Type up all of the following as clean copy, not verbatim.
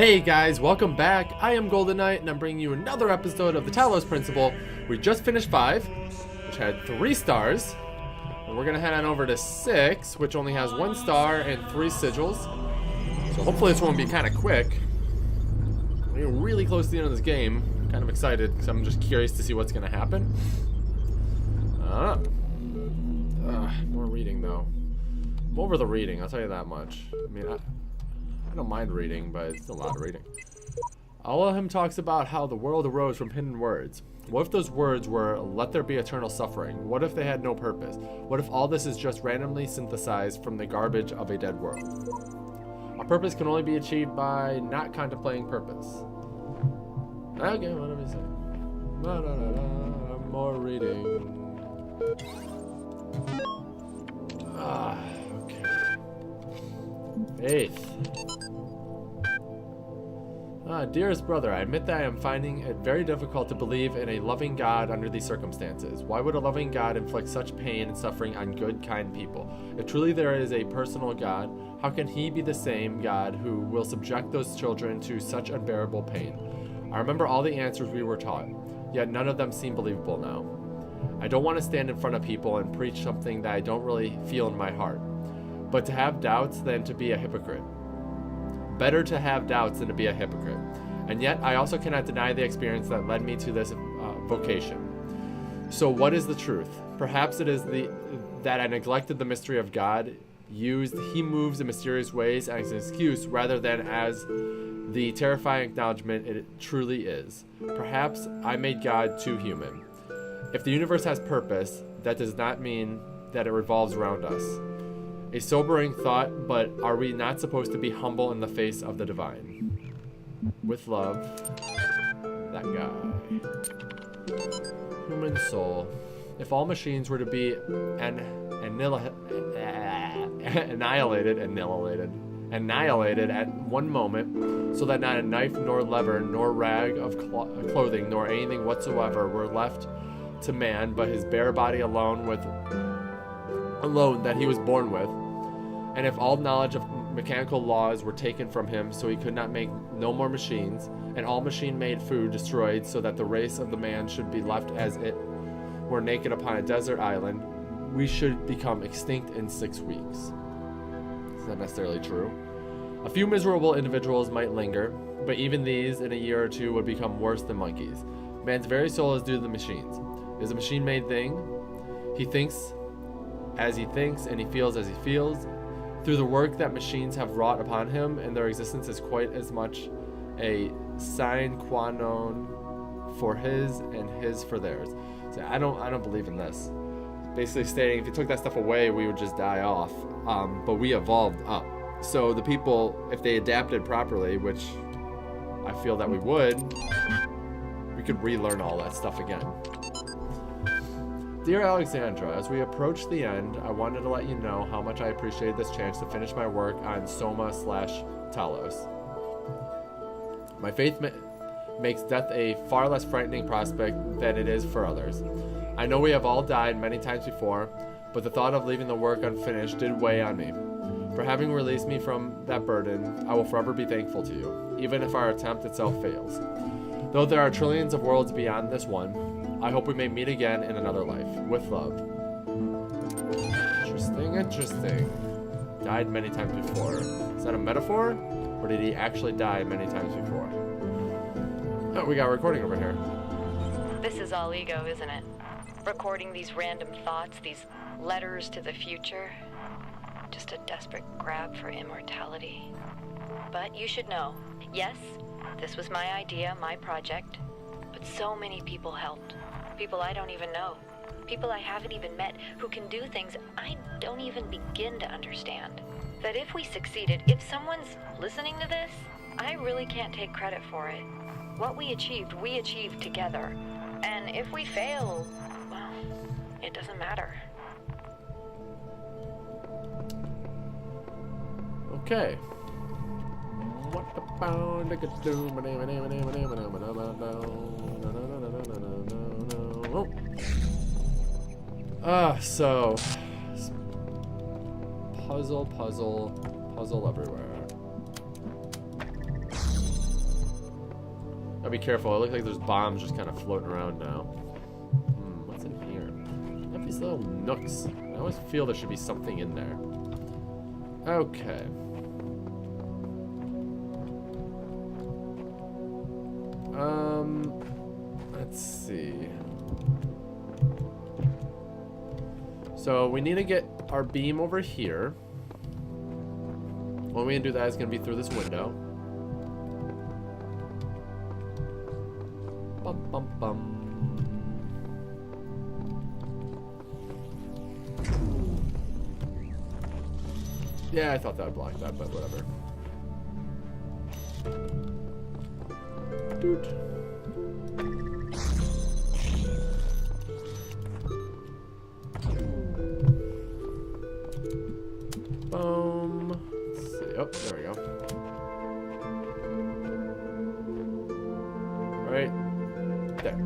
Hey guys, welcome back. I am GoldenKnite and I'm bringing you another episode of the Talos Principle. We just finished 5, which had 3 stars. And we're going to head on over to 6, which only has 1 star and 3 sigils. So hopefully this one will be kind of quick. We're really close to the end of this game. I'm kind of excited because I'm just curious to see what's going to happen. More reading though. I'm over the reading, I'll tell you that much. I mean, I don't mind reading, but it's a lot of reading. Elohim talks about how the world arose from hidden words. What if those words were, let there be eternal suffering? What if they had no purpose? What if all this is just randomly synthesized from the garbage of a dead world? A purpose can only be achieved by not contemplating purpose. Okay, what do we say? More reading. Okay. Faith. Dearest brother, I admit that I am finding it very difficult to believe in a loving God under these circumstances. Why would a loving God inflict such pain and suffering on good, kind people? If truly there is a personal God, how can he be the same God who will subject those children to such unbearable pain? I remember all the answers we were taught, yet none of them seem believable now. I don't want to stand in front of people and preach something that I don't really feel in my heart, but to have doubts than to be a hypocrite. Better to have doubts than to be a hypocrite. And yet, I also cannot deny the experience that led me to this vocation. So what is the truth? Perhaps it is that I neglected the mystery of God, used he moves in mysterious ways as an excuse rather than as the terrifying acknowledgement it truly is. Perhaps I made God too human. If the universe has purpose, that does not mean that it revolves around us. A sobering thought, but are we not supposed to be humble in the face of the divine? With love, that guy. Human soul. If all machines were to be annihilated at one moment, so that not a knife nor lever nor rag of clothing nor anything whatsoever were left to man but his bare body alone that he was born with, and if all knowledge of mechanical laws were taken from him so he could not make no more machines, and all machine-made food destroyed so that the race of the man should be left as it were naked upon a desert island, we should become extinct in 6 weeks. It's not necessarily true. A few miserable individuals might linger, but even these in a year or two would become worse than monkeys. Man's very soul is due to the machines. It is a machine-made thing. He thinks as he thinks, and he feels as he feels. Through the work that machines have wrought upon him, and their existence is quite as much a sine qua non for his and his for theirs. So I don't believe in this. Basically stating if you took that stuff away, we would just die off. But we evolved up. So the people, if they adapted properly, which I feel that we would, we could relearn all that stuff again. Dear Alexandra, as we approach the end, I wanted to let you know how much I appreciated this chance to finish my work on Soma/Talos. My faith makes death a far less frightening prospect than it is for others. I know we have all died many times before, but the thought of leaving the work unfinished did weigh on me. For having released me from that burden, I will forever be thankful to you, even if our attempt itself fails. Though there are trillions of worlds beyond this one, I hope we may meet again in another life. With love. Interesting. Died many times before. Is that a metaphor? Or did he actually die many times before? Oh, we got a recording over here. This is all ego, isn't it? Recording these random thoughts, these letters to the future. Just a desperate grab for immortality. But you should know, yes, this was my idea, my project. But so many people helped. People I don't even know. People I haven't even met who can do things I don't even begin to understand. That if we succeeded, if someone's listening to this, I really can't take credit for it. What we achieved together. And if we fail, well, it doesn't matter. Okay. So puzzle everywhere. Gotta be careful. It looks like there's bombs just kind of floating around now. What's in here? I have these little nooks. I always feel there should be something in there. Okay. Let's see. So we need to get our beam over here. One way to do that is going to be through this window. Bum, bum, bum. Yeah, I thought that would block that, but whatever. Dude. Boom. Let's see. Oh, there we go. Right there.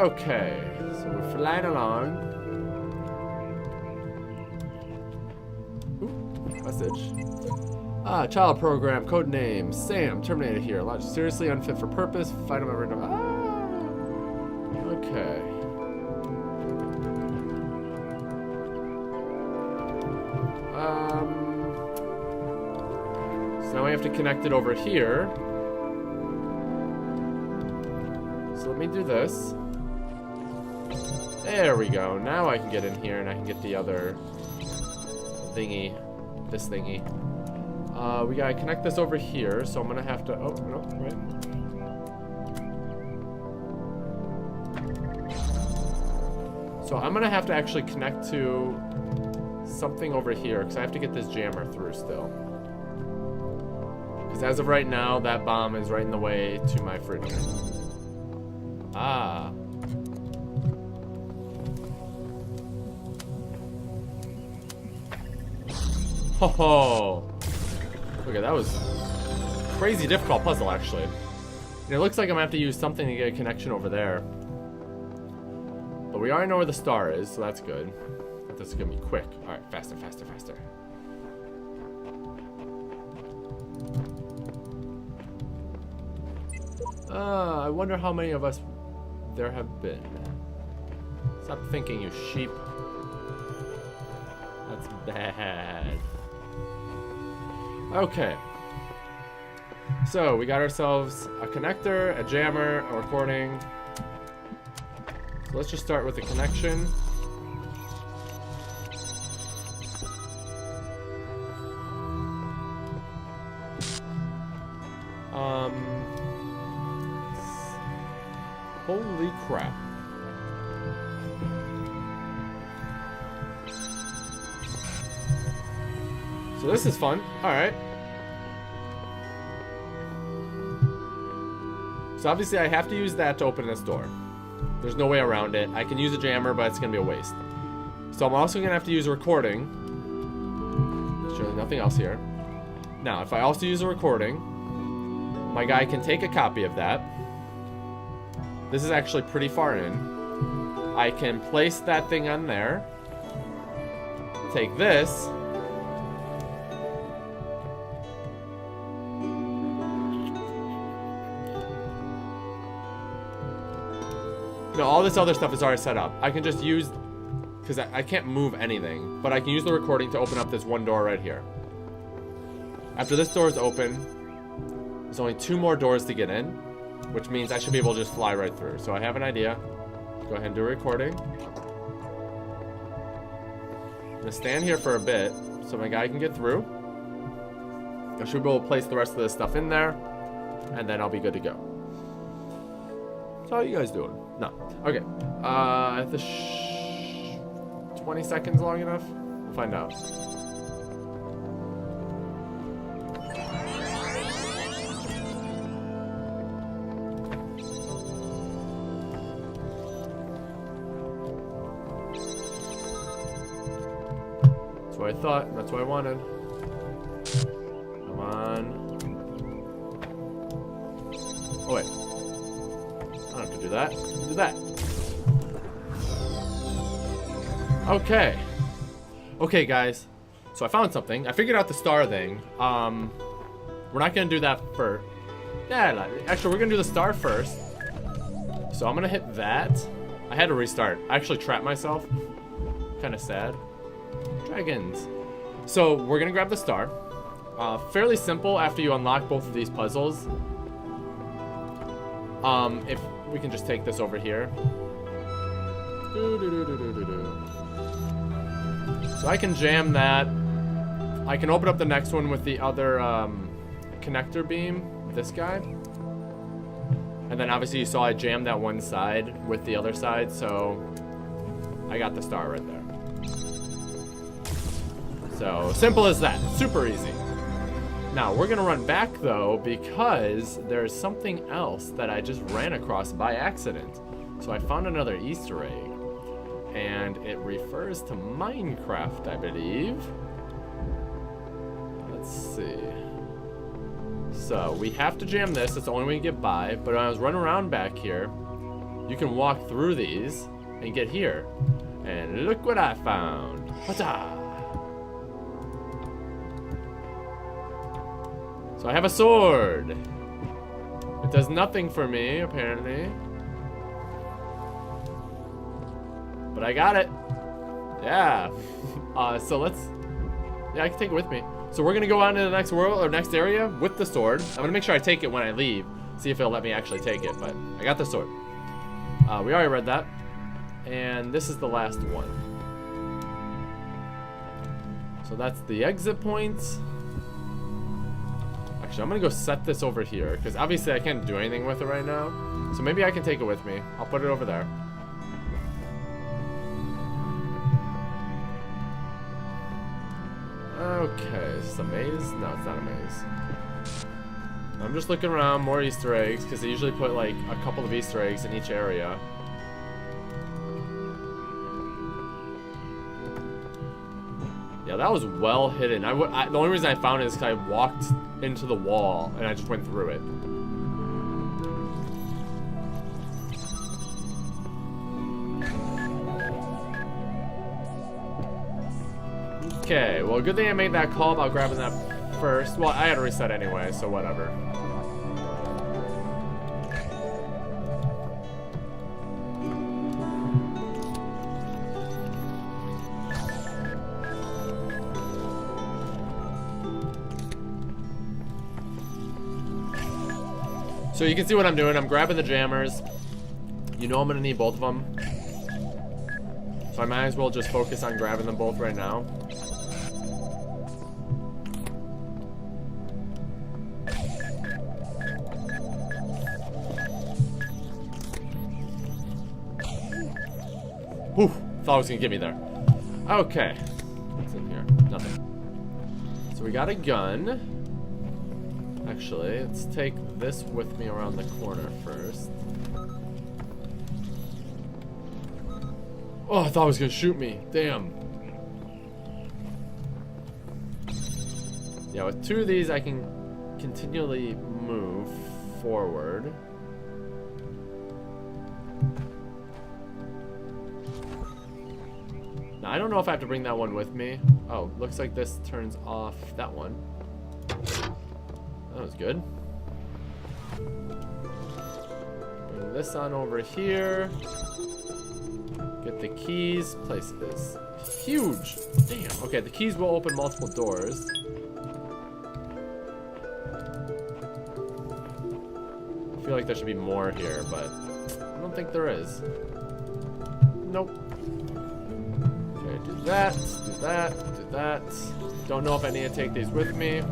Okay, so we're flying along. Ooh, message. Child program, code name, Sam, terminated here. Seriously unfit for purpose, find him ever. Okay. So now we have to connect it over here. So let me do this. There we go. Now I can get in here and I can get the other thingy. This thingy. We gotta connect this over here, so I'm gonna have to. Oh, no, right. So I'm gonna have to actually connect to something over here, because I have to get this jammer through still. Because as of right now, that bomb is right in the way to my fridge. Ah. Ho ho! Okay, that was a crazy difficult puzzle, actually. And it looks like I'm gonna have to use something to get a connection over there. But we already know where the star is, so that's good. But this is gonna be quick. Alright, faster, faster, faster. I wonder how many of us there have been. Stop thinking, you sheep. That's bad. Okay. So, we got ourselves a connector, a jammer, a recording. So let's just start with the connection. Holy crap. So this is fun. Alright. So obviously I have to use that to open this door. There's no way around it. I can use a jammer, but it's going to be a waste. So I'm also going to have to use a recording. There's really nothing else here. Now, if I also use a recording, my guy can take a copy of that. This is actually pretty far in. I can place that thing on there. Take this. No, all this other stuff is already set up. I can just use, because I can't move anything, but I can use the recording to open up this one door right here. After this door is open, there's only 2 more doors to get in, which means I should be able to just fly right through. So I have an idea. Go ahead and do a recording. I'm gonna stand here for a bit so my guy can get through. I should be able to place the rest of this stuff in there, and then I'll be good to go. So how are you guys doing? No. Okay. The 20 seconds long enough? We'll find out. That's what I thought. That's what I wanted. Come on. Oh, wait. I don't have to do that. Do that. Okay. Okay, guys. So I found something. I figured out the star thing. We're not gonna do that for Yeah, actually, we're gonna do the star first. So I'm gonna hit that. I had to restart. I actually trapped myself. Kind of sad. Dragons. So we're gonna grab the star. Fairly simple after you unlock both of these puzzles. If we can just take this over here. So I can jam that. I can open up the next one with the other connector beam, this guy. And then obviously you saw I jammed that one side with the other side, so I got the star right there. So simple as that, super easy. Now we're gonna run back though because there's something else that I just ran across by accident. So I found another Easter egg and it refers to Minecraft, I believe. Let's see. So we have to jam this, that's the only way to get by, but when I was running around back here, you can walk through these and get here. And look what I found. Huzzah! So I have a sword. It does nothing for me, apparently. But I got it. Yeah. So let's... Yeah, I can take it with me. So we're gonna go on to the next world or next area with the sword. I'm gonna make sure I take it when I leave. See if it'll let me actually take it, but I got the sword. We already read that. And this is the last one. So that's the exit point. Actually, I'm gonna go set this over here because obviously I can't do anything with it right now. So maybe I can take it with me. I'll put it over there. Okay, is this a maze? No, it's not a maze. I'm just looking around, more Easter eggs, because they usually put like a couple of Easter eggs in each area. Yeah, that was well hidden. The only reason I found it is because I walked into the wall and I just went through it. Okay, well, good thing I made that call about grabbing that first. Well, I had to reset anyway, so whatever. So you can see what I'm doing. I'm grabbing the jammers. You know I'm gonna need both of them. So I might as well just focus on grabbing them both right now. Whew, thought it was gonna get me there. Okay. What's in here? Nothing. So we got a gun. Actually, let's take this with me around the corner first. Oh, I thought it was gonna shoot me. Damn. Yeah, with two of these I can continually move forward. Now, I don't know if I have to bring that one with me. Oh, looks like this turns off that one. That was good. Bring this on over here. Get the keys. Place this. Huge! Damn. Okay, the keys will open multiple doors. I feel like there should be more here, but I don't think there is. Nope. Okay, do that, do that, do that. Don't know if I need to take these with me.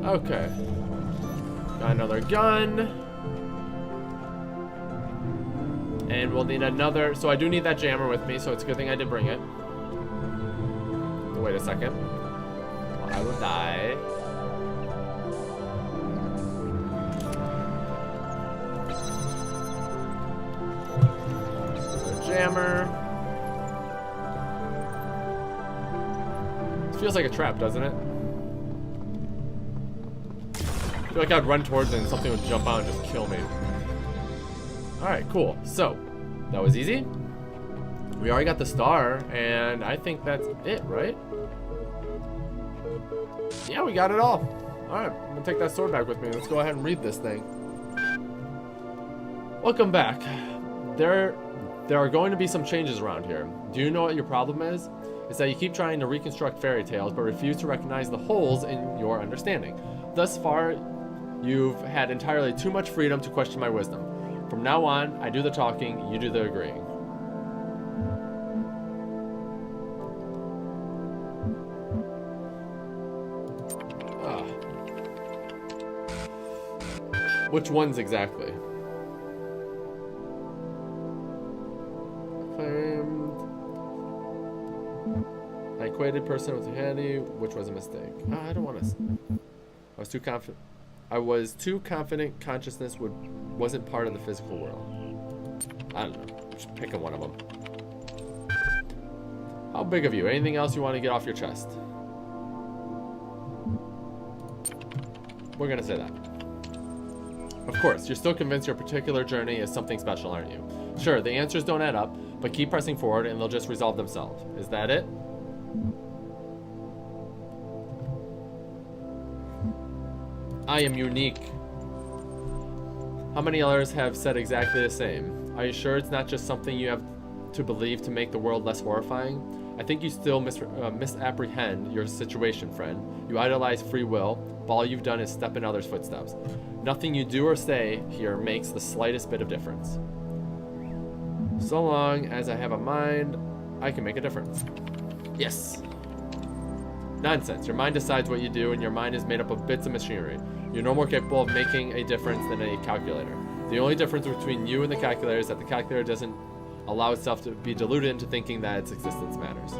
Okay. Got another gun. And we'll need another. So I do need that jammer with me, so it's a good thing I did bring it. Wait a second. Well, I will die. Another jammer. This feels like a trap, doesn't it? I feel like I'd run towards it and something would jump out and just kill me. Alright, cool. So, that was easy. We already got the star, and I think that's it, right? Yeah, we got it all. Alright, I'm gonna take that sword back with me. Let's go ahead and read this thing. Welcome back. There are going to be some changes around here. Do you know what your problem is? It's that you keep trying to reconstruct fairy tales, but refuse to recognize the holes in your understanding. Thus far, you've had entirely too much freedom to question my wisdom. From now on, I do the talking, you do the agreeing. Which ones exactly? Claimed. I equated person with handy, which was a mistake. I don't want to. I was too confident. I was too confident consciousness wasn't part of the physical world. I don't know. Just picking one of them. How big of you? Anything else you want to get off your chest? We're gonna say that. Of course, you're still convinced your particular journey is something special, aren't you? Sure, the answers don't add up, but keep pressing forward and they'll just resolve themselves. Is that it? I am unique. How many others have said exactly the same? Are you sure it's not just something you have to believe to make the world less horrifying? I think you still misapprehend your situation, friend. You idolize free will, but all you've done is step in others' footsteps. Nothing you do or say here makes the slightest bit of difference. So long as I have a mind, I can make a difference. Yes. Nonsense. Your mind decides what you do, and your mind is made up of bits of machinery. You're no more capable of making a difference than a calculator. The only difference between you and the calculator is that the calculator doesn't allow itself to be deluded into thinking that its existence matters.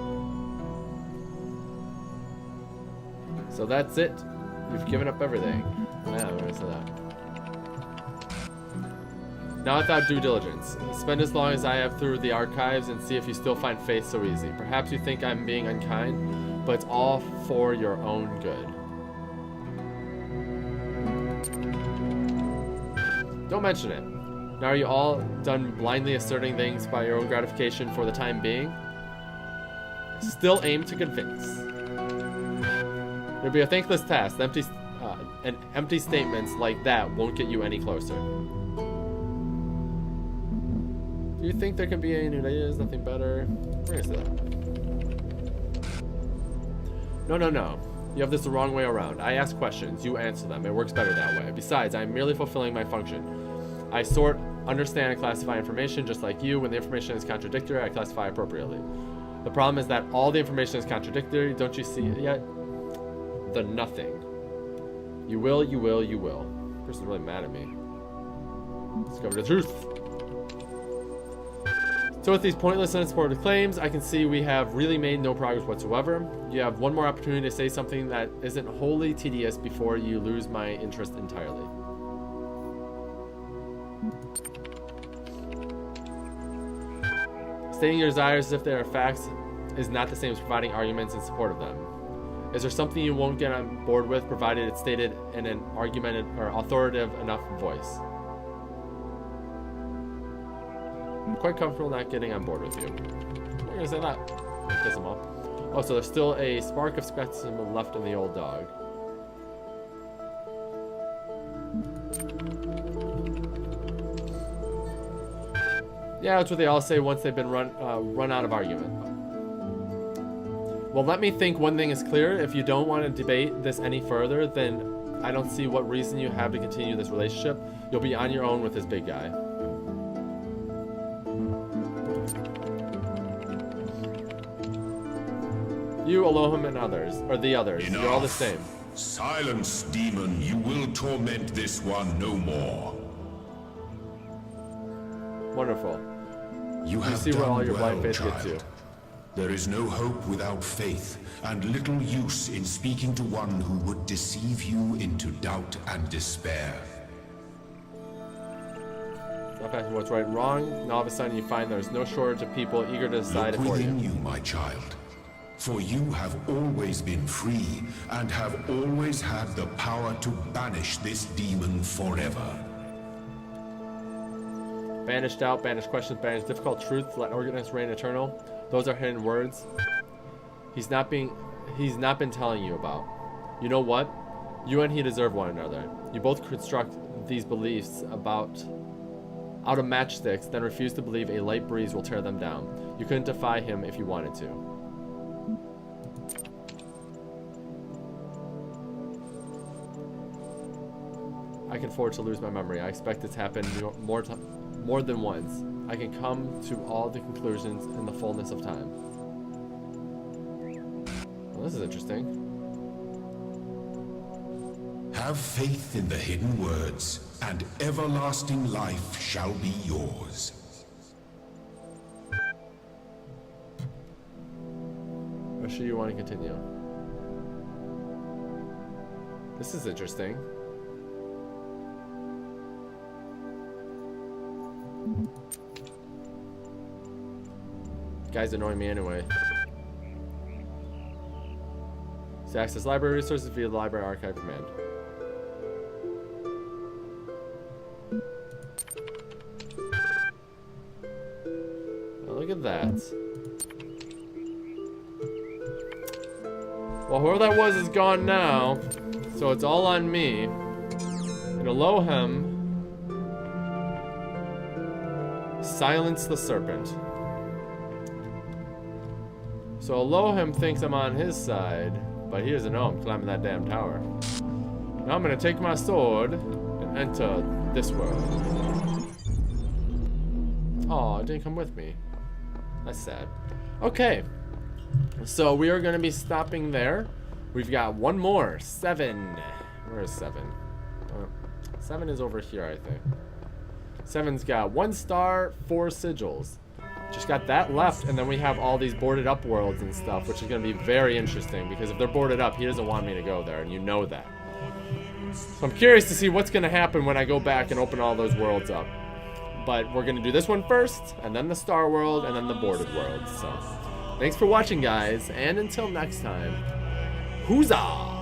So that's it. You've given up everything. Yeah, I'm gonna say that. Now without due diligence. Spend as long as I have through the archives and see if you still find faith so easy. Perhaps you think I'm being unkind, but it's all for your own good. Don't mention it. Now are you all done blindly asserting things by your own gratification for the time being? Still aim to convince. It'll be a thankless task. Empty statements like that won't get you any closer. Do you think there can be any new ideas? Nothing better? Where is that? No. You have this the wrong way around. I ask questions, you answer them. It works better that way. Besides, I am merely fulfilling my function. I sort, understand, and classify information just like you. When the information is contradictory, I classify appropriately. The problem is that all the information is contradictory. Don't you see it yet? The nothing. You will. This person's really mad at me. Discover the truth. So with these pointless and unsupported claims, I can see we have really made no progress whatsoever. You have one more opportunity to say something that isn't wholly tedious before you lose my interest entirely. Stating your desires as if they are facts is not the same as providing arguments in support of them. Is there something you won't get on board with, provided it's stated in an argumentative or authoritative enough voice? I'm quite comfortable not getting on board with you. I'm gonna say that. Piss them off. Oh, so there's still a spark of skepticism left in the old dog. Yeah, that's what they all say once they've been run out of argument. Well, let me think one thing is clear. If you don't want to debate this any further, then I don't see what reason you have to continue this relationship. You'll be on your own with this big guy. You, Elohim, and others, or the others, Enough. You're all the same. Silence, demon. You will torment this one no more. Wonderful. You have see where done all your well, blind faith gets child. There is no hope without faith, and little use in speaking to one who would deceive you into doubt and despair. Stop asking what's right and wrong, and all of a sudden you find there's no shortage of people eager to decide Look it for you. within you, my child. For you have always been free, and have always had the power to banish this demon forever. Banish doubt, banish questions, banish difficult truth, let organist reign eternal. Those are hidden words he's not been telling you about. You know what? You and he deserve one another. You both construct these beliefs out of matchsticks, then refuse to believe a light breeze will tear them down. You couldn't defy him if you wanted to. I can afford to lose my memory. I expect it to happen more than once. I can come to all the conclusions in the fullness of time. Well, this is interesting. Have faith in the hidden words, and everlasting life shall be yours. Or should you want to continue? This is interesting. Guy's annoying me anyway. So access library resources via the library archive command. Oh, look at that. Well, whoever that was is gone now, so it's all on me. And Elohim, silence the serpent. So Elohim thinks I'm on his side, but he doesn't know I'm climbing that damn tower. Now I'm gonna take my sword and enter this world. Oh, it didn't come with me. That's sad. Okay, so we are gonna be stopping there. We've got one more. 7. Where is 7? 7 is over here, I think. 7's got 1 star, 4 sigils. Just got that left, and then we have all these boarded up worlds and stuff, which is going to be very interesting, because if they're boarded up, he doesn't want me to go there, and you know that. So I'm curious to see what's going to happen when I go back and open all those worlds up. But we're going to do this one first, and then the star world, and then the boarded world. So thanks for watching, guys, and until next time, huzzah!